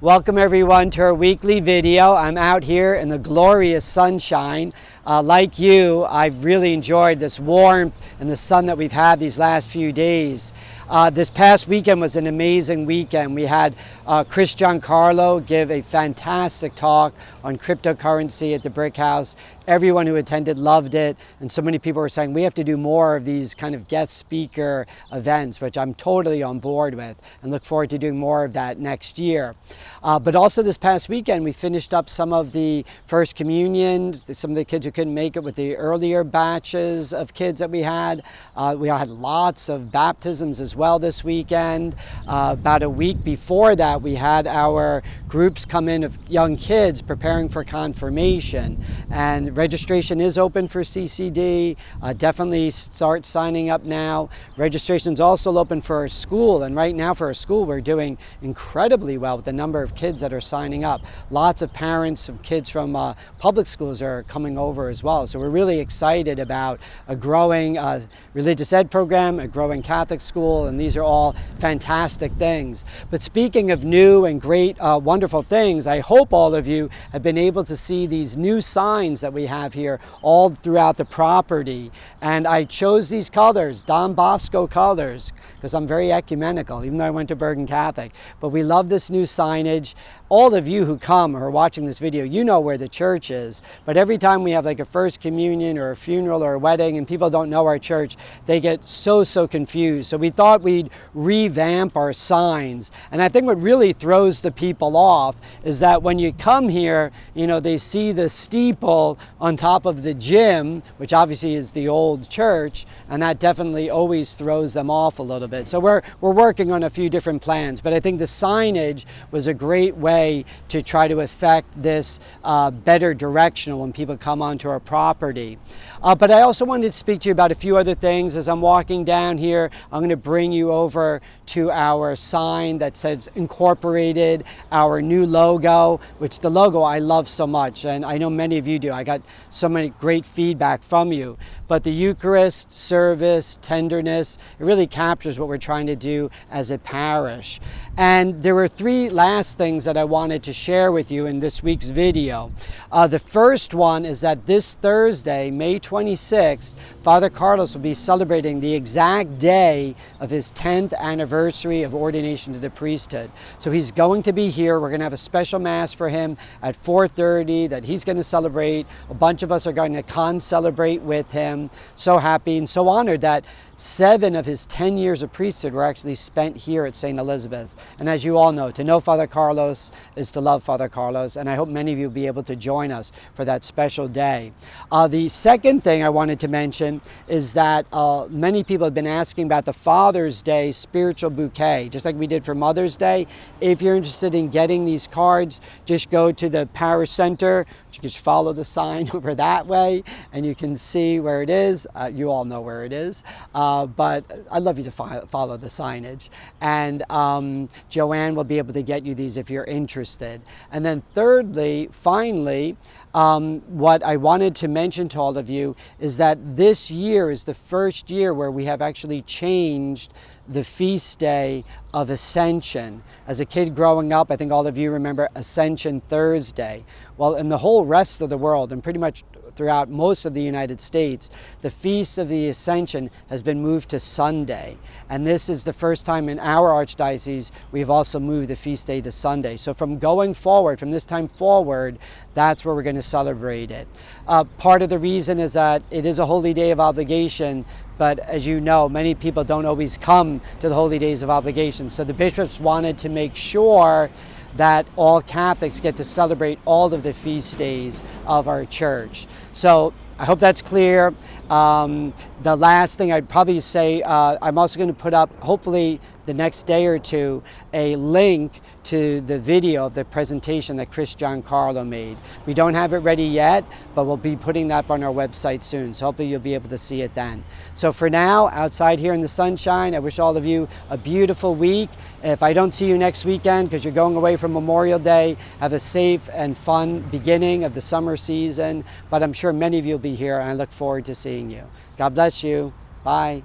Welcome everyone to our weekly video. I'm out here in the glorious sunshine. Like you, I've really enjoyed this warmth and the sun that we've had these last few days. This past weekend was an amazing weekend. We had Chris Giancarlo give a fantastic talk on cryptocurrency at the Brick House. Everyone who attended loved it, and so many people were saying we have to do more of these kind of guest speaker events, which I'm totally on board with and look forward to doing more of that next year. But also this past weekend we finished up some of the First Communion, some of the kids who couldn't make it with the earlier batches of kids that we had. We had lots of baptisms as well this weekend. About a week before that we had our groups come in of young kids preparing for confirmation, and registration is open for CCD. Definitely start signing up now. Registration is also open for our school, and right now for our school we're doing incredibly well with the number of kids that are signing up. Lots of parents of kids from public schools are coming over as well, so we're really excited about a growing religious ed program, a growing Catholic school, and these are all fantastic things. But speaking of new and great wonderful things, I hope all of you have been able to see these new signs that we have here all throughout the property, and I chose these colors, Don Bosco colors, because I'm very ecumenical, even though I went to Bergen Catholic. But we love this new signage. All of you who come or are watching this video, you know where the church is, but every time we have like a First Communion or a funeral or a wedding and people don't know our church, they get so confused. So we thought we'd revamp our signs, and I think what really throws the people off is that when you come here, you know, they see the steeple on top of the gym, which obviously is the old church, and that definitely always throws them off a little bit. So we're working on a few different plans, but I think the signage was a great way to try to affect this better directional when people come onto our property. But I also wanted to speak to you about a few other things. As I'm walking down here, I'm going to bring you over to our sign that says incorporated, our new logo, which the logo I love so much, and I know many of you do. I got so many great feedback from you. But the Eucharist, service, tenderness, it really captures what we're trying to do as a parish. And there were three last things that I wanted to share with you in this week's video. The first one is that this Thursday, May 26th, Father Carlos will be celebrating the exact day of his 10th anniversary of ordination to the priesthood. So he's going to be here. We're going to have a special mass for him at 4:30 that he's going to celebrate. A bunch of us are going to con-celebrate with him. So happy and so honored that 7 of his 10 years of priesthood were actually spent here at St. Elizabeth's. And as you all know, to know Father Carlos is to love Father Carlos, and I hope many of you will be able to join us for that special day. The second thing I wanted to mention is that many people have been asking about the Father's Day spiritual bouquet, just like we did for Mother's Day. If you're interested in getting these cards, just go to the parish center. You just follow the sign over that way, and you can see where it is. You all know where it is. But I'd love you to follow the signage. And Joanne will be able to get you these if you're interested. And then thirdly, finally, what I wanted to mention to all of you is that this year is the first year where we have actually changed the feast day of Ascension. As a kid growing up, I think all of you remember Ascension Thursday. Well, in the whole rest of the world, and pretty much throughout most of the United States, the Feast of the Ascension has been moved to Sunday. And this is the first time in our archdiocese we've also moved the feast day to Sunday. So from going forward, from this time forward, that's where we're going to celebrate it. Part of the reason is that it is a holy day of obligation, but as you know, many people don't always come to the holy days of obligation. So the bishops wanted to make sure that all Catholics get to celebrate all of the feast days of our church. So I hope that's clear. The last thing I'd probably say, I'm also going to put up, hopefully the next day or two, a link to the video of the presentation that Chris Giancarlo made. We don't have it ready yet, but we'll be putting that up on our website soon, so hopefully you'll be able to see it then. So for now, outside here in the sunshine, I wish all of you a beautiful week. If I don't see you next weekend because you're going away for Memorial Day, have a safe and fun beginning of the summer season, but I'm sure many of you will be here, and I look forward to seeing you. God bless you. Bye.